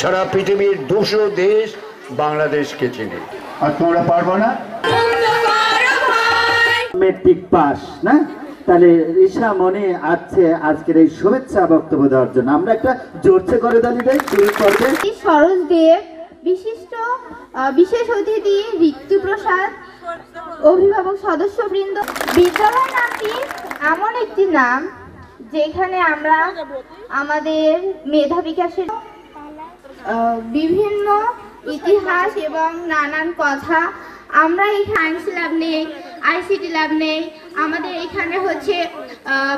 সারা পৃথিবীর 200 দেশ বাংলাদেশকে চেনে। আর তোমরা পারবো না? মেট্রিক পাস না, তাহলে ঋষা মনে আছে আজকের এই শুভেচ্ছা বক্তব্য দেওয়ার জন্য। আমরা একটা জোরছে করে দালি দেয় শুরু করবে। সরোজ দেব, বিশিষ্ট বিশেষ অতিথি ঋতু প্রসাদ, অভিভাবক সদস্যবৃন্দ। বিদ্যালয় নামটি এমন একটি নাম যেখানে আমরা আমাদের মেধা বিকাশের বিভিন্ন ইতিহাস এবং নানান কথা আমরা এই সায়েন্স ল্যাব নেই, আইসিটি ল্যাব নেই, আমাদের এখানে হচ্ছে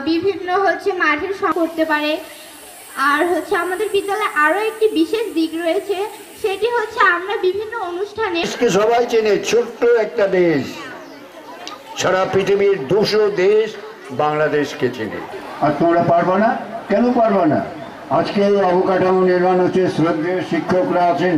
বিভিন্ন মাঠের করতে পারে। আর আমাদের বিদ্যালয়ে আরো একটি বিশেষ দিক রয়েছে, সেটি হচ্ছে আমরা বিভিন্ন অনুষ্ঠানে সবাই চেনে। ছোট্ট একটা দেশ, সারা পৃথিবীর 200 দেশ বাংলাদেশকে চেনে। আর তোমরা পারবো না? কেন পারবো না? আজকে এই অবকাঠামো নির্মাণ হচ্ছে, শ্রদ্ধেয় শিক্ষকরা আছেন।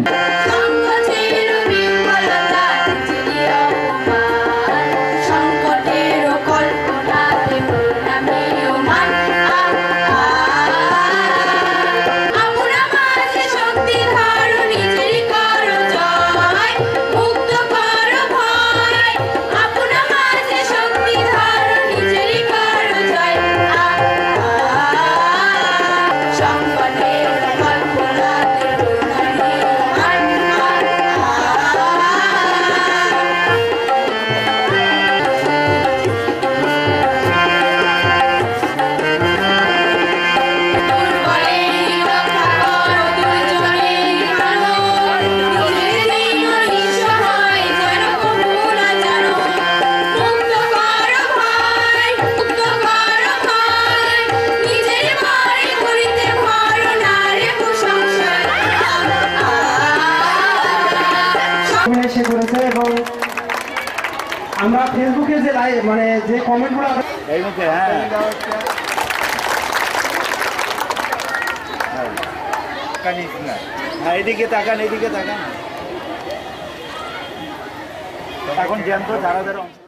সে করেছে এবং আমরা ফেসবুকে যে লাইভ যে কমেন্টগুলো এই মুখে এদিকে তাকান এখন জ্যান্ত যারা